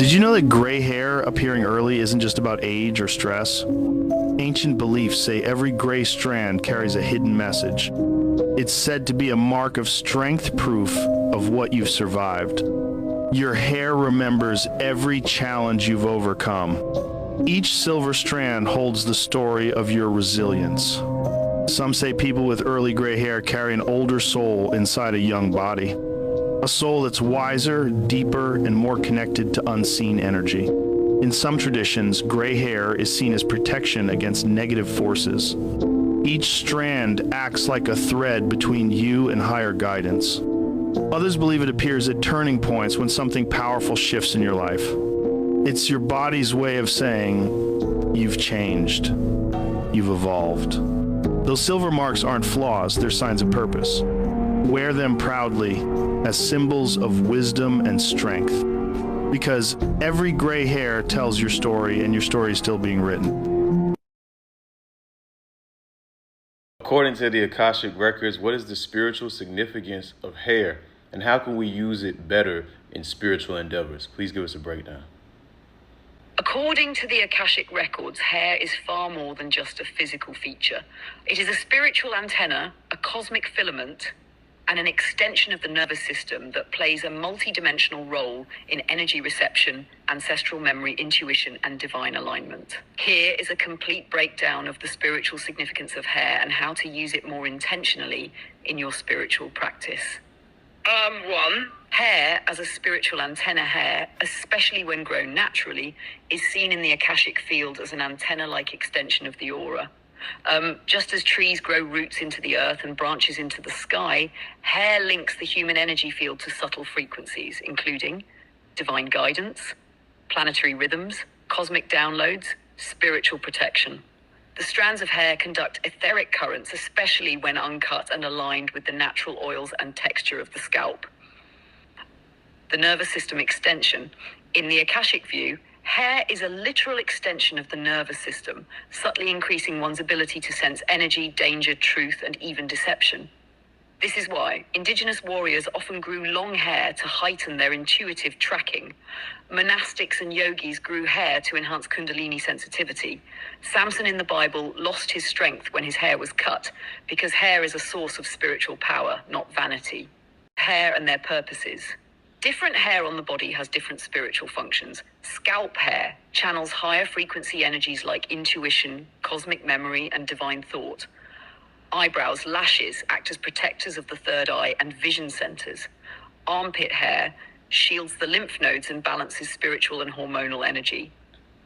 Did you know that gray hair appearing early isn't just about age or stress? Ancient beliefs say every gray strand carries a hidden message. It's said to be a mark of strength, proof of what you've survived. Your hair remembers every challenge you've overcome. Each silver strand holds the story of your resilience. Some say people with early gray hair carry an older soul inside a young body. A soul that's wiser, deeper, and more connected to unseen energy. In some traditions, gray hair is seen as protection against negative forces. Each strand acts like a thread between you and higher guidance. Others believe it appears at turning points when something powerful shifts in your life. It's your body's way of saying, you've changed, you've evolved. Those silver marks aren't flaws, they're signs of purpose. Wear them proudly as symbols of wisdom and strength. Because every gray hair tells your story, and your story is still being written. According to the Akashic Records, what is the spiritual significance of hair, and how can we use it better in spiritual endeavors? Please give us a breakdown. According to the Akashic Records, hair is far more than just a physical feature. It is a spiritual antenna, a cosmic filament, and an extension of the nervous system that plays a multi-dimensional role in energy reception, ancestral memory, intuition, and divine alignment. Here is a complete breakdown of the spiritual significance of hair and how to use it more intentionally in your spiritual practice. 1. Hair as a spiritual antenna. Hair, especially when grown naturally, is seen in the Akashic field as an antenna-like extension of the aura. Just as trees grow roots into the earth and branches into the sky, hair links the human energy field to subtle frequencies, including divine guidance, planetary rhythms, cosmic downloads, spiritual protection. The strands of hair conduct etheric currents, especially when uncut and aligned with the natural oils and texture of the scalp. The nervous system extension. In the Akashic view, hair is a literal extension of the nervous system, subtly increasing one's ability to sense energy, danger, truth, and even deception. This is why indigenous warriors often grew long hair to heighten their intuitive tracking. Monastics and yogis grew hair to enhance Kundalini sensitivity. Samson in the Bible lost his strength when his hair was cut, because hair is a source of spiritual power, not vanity. Hair and their purposes. Different hair on the body has different spiritual functions. Scalp hair channels higher frequency energies like intuition, cosmic memory, and divine thought. Eyebrows, lashes act as protectors of the third eye and vision centers. Armpit hair shields the lymph nodes and balances spiritual and hormonal energy.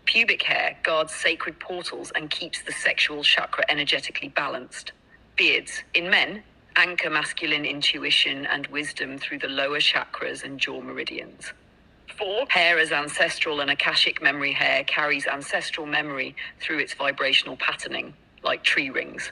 Pubic hair guards sacred portals and keeps the sexual chakra energetically balanced. Beards, in men, anchor masculine intuition and wisdom through the lower chakras and jaw meridians. 4. Hair as ancestral and Akashic memory. Hair carries ancestral memory through its vibrational patterning, like tree rings.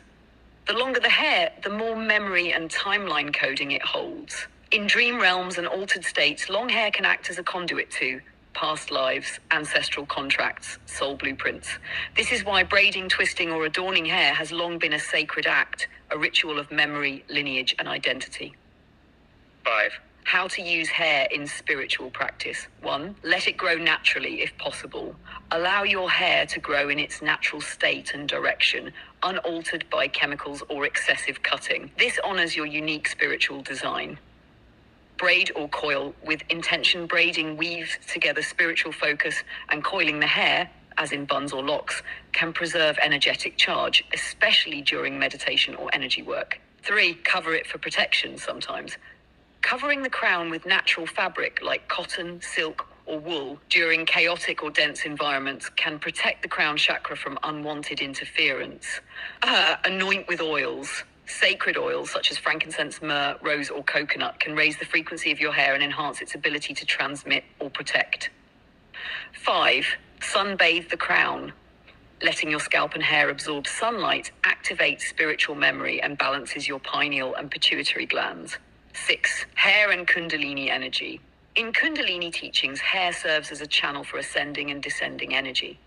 The longer the hair, the more memory and timeline coding it holds. In dream realms and altered states, long hair can act as a conduit to past lives, ancestral contracts, soul blueprints. This is why braiding, twisting, or adorning hair has long been a sacred act, a ritual of memory, lineage, and identity. 5. How to use hair in spiritual practice. 1. Let it grow naturally if possible. Allow your hair to grow in its natural state and direction, unaltered by chemicals or excessive cutting. This honors your unique spiritual design. Braid or coil with intention. Braiding weaves together spiritual focus, and coiling the hair, as in buns or locks, can preserve energetic charge, especially during meditation or energy work. 3. Cover it for protection sometimes. Covering the crown with natural fabric like cotton, silk, or wool during chaotic or dense environments can protect the crown chakra from unwanted interference. Anoint with oils. Sacred oils such as frankincense, myrrh, rose, or coconut can raise the frequency of your hair and enhance its ability to transmit or protect. 5. Sunbathe the crown. Letting your scalp and hair absorb sunlight activates spiritual memory and balances your pineal and pituitary glands. 6. Hair and Kundalini energy. In Kundalini teachings, hair serves as a channel for ascending and descending energy.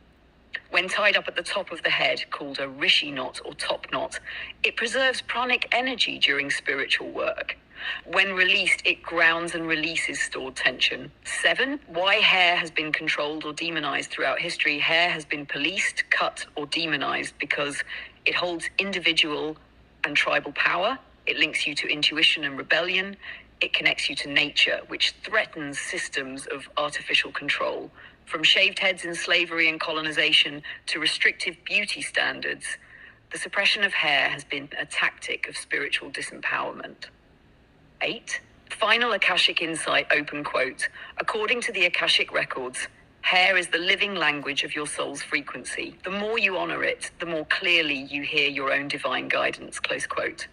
When tied up at the top of the head, called a rishi knot or top knot, it preserves pranic energy during spiritual work. When released, it grounds and releases stored tension. 7. Why hair has been controlled or demonized throughout history. Hair has been policed, cut, or demonized because it holds individual and tribal power. It links you to intuition and rebellion. It connects you to nature, which threatens systems of artificial control. From shaved heads in slavery and colonization to restrictive beauty standards, the suppression of hair has been a tactic of spiritual disempowerment. 8. Final Akashic insight, open quote. According to the Akashic records, hair is the living language of your soul's frequency. The more you honor it, the more clearly you hear your own divine guidance, close quote.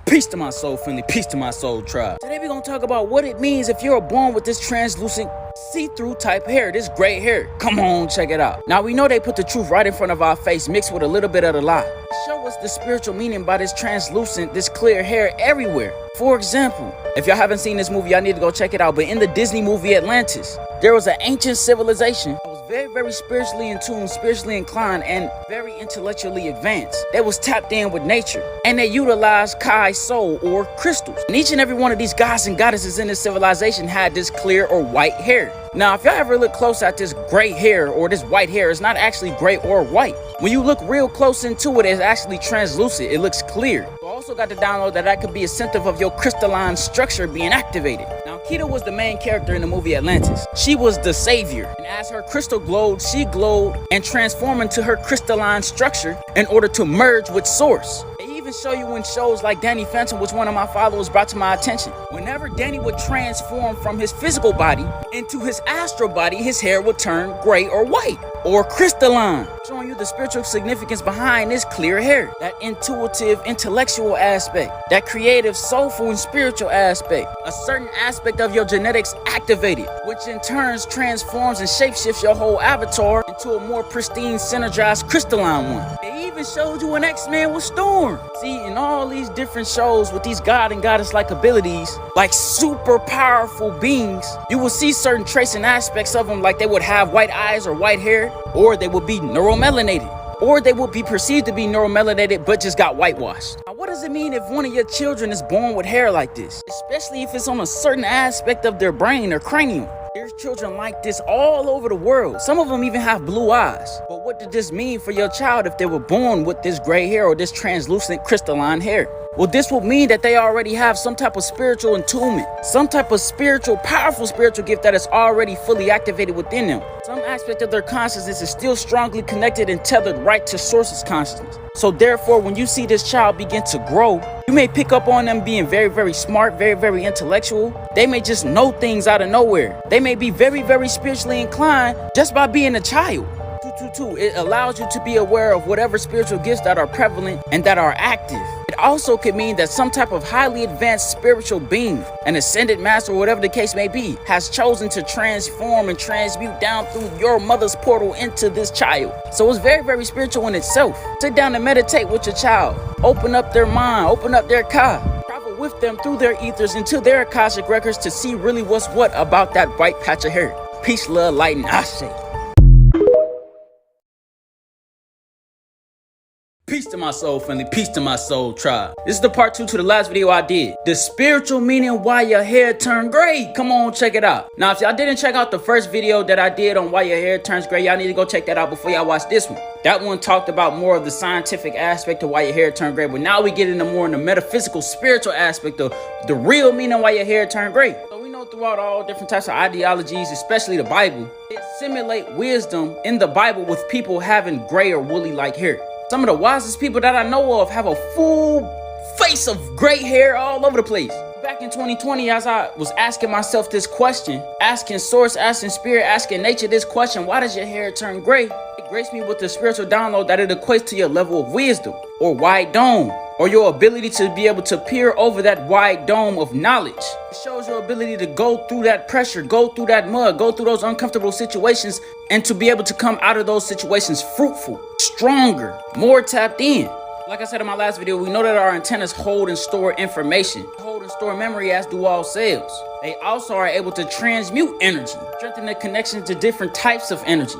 Peace to my soul family, peace to my soul tribe. Today we're gonna talk about what it means if you're born with this translucent, see-through type hair, this gray hair. Come on, check it out. Now we know they put the truth right in front of our face mixed with a little bit of the lie. Show us the spiritual meaning by this translucent, this clear hair everywhere. For example, if y'all haven't seen this movie, y'all need to go check it out. But in the Disney movie Atlantis, there was an ancient civilization that was very spiritually in tune, spiritually inclined, and very intellectually advanced. They was tapped in with nature, and they utilized Kai soul or crystals. And each and every one of these gods and goddesses in this civilization had this clear or white hair. Now, if y'all ever look close at this gray hair or this white hair, it's not actually gray or white. When you look real close into it, it's actually translucent. It looks clear. You also got to download that could be a symptom of your crystalline structure being activated. Now, Kida was the main character in the movie Atlantis. She was the savior. And as her crystal glowed, she glowed and transformed into her crystalline structure in order to merge with Source. Even show you in shows like Danny Phantom, which one of my followers brought to my attention. Whenever Danny would transform from his physical body into his astral body, his hair would turn gray or white or crystalline, showing you the spiritual significance behind this clear hair. That intuitive, intellectual aspect, that creative, soulful, and spiritual aspect. A certain aspect of your genetics activated, which in turn transforms and shapeshifts your whole avatar into a more pristine, synergized, crystalline one. They even showed you an X-Men with Storm. See, in all these different shows with these god and goddess-like abilities, like super powerful beings, you will see certain traits and aspects of them, like they would have white eyes or white hair, or they would be neuromelanated, or they would be perceived to be neuromelanated but just got whitewashed. Now, what does it mean if one of your children is born with hair like this? Especially if it's on a certain aspect of their brain or cranium. There's children like this all over the world. Some of them even have blue eyes. But what did this mean for your child if they were born with this gray hair or this translucent crystalline hair? Well, this would mean that they already have some type of spiritual attunement, some type of spiritual, powerful spiritual gift that is already fully activated within them. Some aspect of their consciousness is still strongly connected and tethered right to Source's consciousness. So therefore, when you see this child begin to grow, you may pick up on them being very smart, very intellectual. They may just know things out of nowhere. They may be very spiritually inclined just by being a child. It allows you to be aware of whatever spiritual gifts that are prevalent and that are active. It also could mean that some type of highly advanced spiritual being, an ascended master, or whatever the case may be, has chosen to transform and transmute down through your mother's portal into this child. So it's very spiritual in itself. Sit down and meditate with your child. Open up their mind, open up their ka. Travel with them through their ethers into their Akashic records to see really what's what about that white patch of hair. Peace, love, light, and Ashe. Peace to my soul family, peace to my soul tribe. This is the part 2 to the last video I did. The spiritual meaning why your hair turned gray. Come on, check it out. Now, if y'all didn't check out the first video that I did on why your hair turns gray, y'all need to go check that out before y'all watch this one. That one talked about more of the scientific aspect of why your hair turned gray, but now we get into more in the metaphysical, spiritual aspect of the real meaning why your hair turned gray. So we know throughout all different types of ideologies, especially the Bible, it simulates wisdom in the Bible with people having gray or woolly-like hair. Some of the wisest people that I know of have a full face of gray hair all over the place. Back in 2020, as I was asking myself this question, asking Source, asking Spirit, asking Nature this question, why does your hair turn gray? It graced me with the spiritual download that it equates to your level of wisdom, or wide dome, or your ability to be able to peer over that wide dome of knowledge. It shows your ability to go through that pressure, go through that mud, go through those uncomfortable situations, and to be able to come out of those situations fruitful, stronger, more tapped in. Like I said in my last video, we know that our antennas hold and store information, hold and store memory, as do all cells. They also are able to transmute energy, strengthen the connection to different types of energy.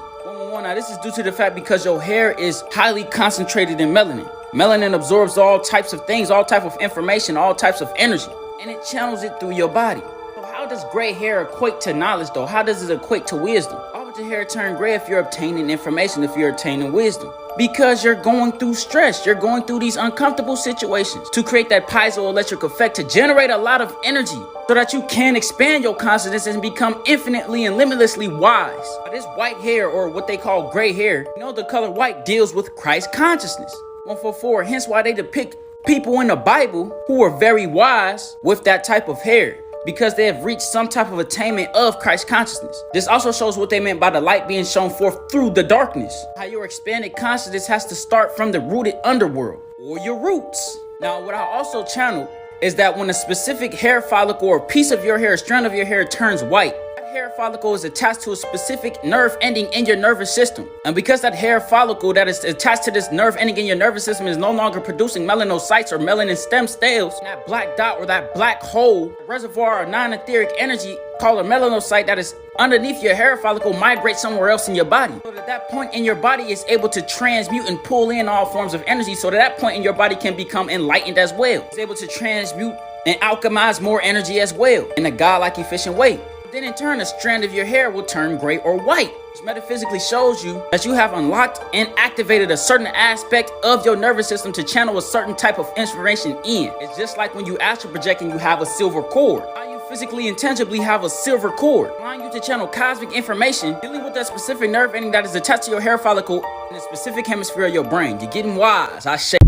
Now, this is due to the fact because your hair is highly concentrated in melanin. Melanin absorbs all types of things, all type of information, all types of energy, and it channels it through your body. So how does gray hair equate to knowledge though? How does it equate to wisdom? Why would your hair turn gray if you're obtaining information, if you're obtaining wisdom? Because you're going through stress, you're going through these uncomfortable situations to create that piezoelectric effect, to generate a lot of energy so that you can expand your consciousness and become infinitely and limitlessly wise. This white hair, or what they call gray hair, the color white deals with Christ consciousness. 144, hence why they depict people in the Bible who are very wise with that type of hair, because they have reached some type of attainment of Christ consciousness. This also shows what they meant by the light being shown forth through the darkness. How your expanded consciousness has to start from the rooted underworld, or your roots. Now, what I also channeled is that when a specific hair follicle or piece of your hair, strand of your hair turns white, that hair follicle is attached to a specific nerve ending in your nervous system. And because that hair follicle that is attached to this nerve ending in your nervous system is no longer producing melanocytes or melanin stem cells, that black dot or that black hole, reservoir of non-etheric energy called a melanocyte that is underneath your hair follicle migrates somewhere else in your body. So at that point in your body is able to transmute and pull in all forms of energy, so that point in your body can become enlightened as well. It's able to transmute and alchemize more energy as well in a godlike efficient way. Then in turn, a strand of your hair will turn gray or white, which metaphysically shows you that you have unlocked and activated a certain aspect of your nervous system to channel a certain type of information in. It's just like when you astral project and you have a silver cord. How you physically and tangibly have a silver cord, allowing you to channel cosmic information dealing with that specific nerve ending that is attached to your hair follicle in a specific hemisphere of your brain. You're getting wise. I say.